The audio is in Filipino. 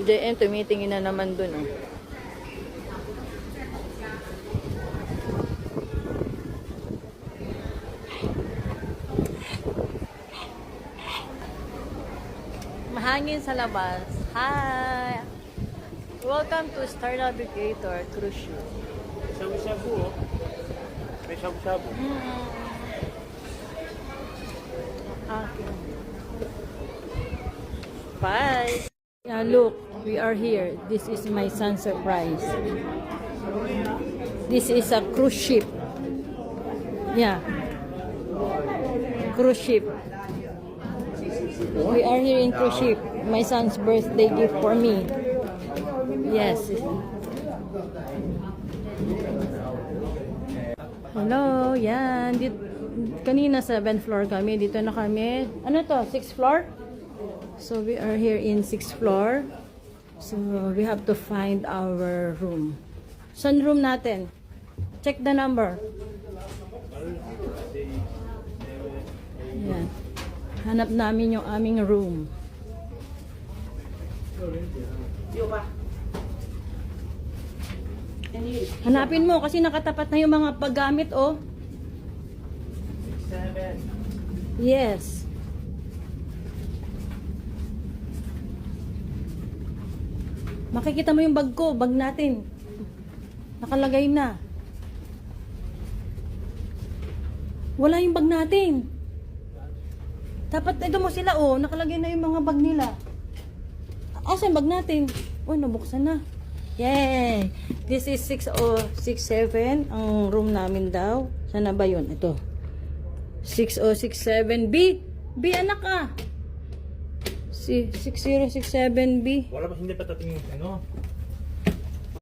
JN, tumitingin na naman dun. Oh. Mahangin sa labas. Hi! Welcome to Star Navigator Cruise Ship. Shabu-shabu, oh. May shabu-shabu. Okay. Bye! Yeah, look, we are here. This is my son's surprise. This is a cruise ship. Yeah. Cruise ship. We are here in cruise ship. My son's birthday gift for me. Yes. Hello, yan. Kanina 7th floor kami. Dito na kami. Ano to? 6th floor? So we are here in 6th floor. So we have to find our room. Saan room natin? Check the number. Yan. Hanap namin yung aming room. Hanapin mo kasi nakatapat na yung mga paggamit, oh. 7. Yes. Makikita mo yung bag ko, bag natin. Nakalagay na. Wala yung bag natin. Dapat ito mo sila, oh. Nakalagay na yung mga bag nila. Asan bag natin? Oh, nabuksan na. Yay! This is 6067. Ang room namin daw. Sana ba yun? Ito. 6067B. B, anak ah. 6067B. Wala ba hindi pa tating ano?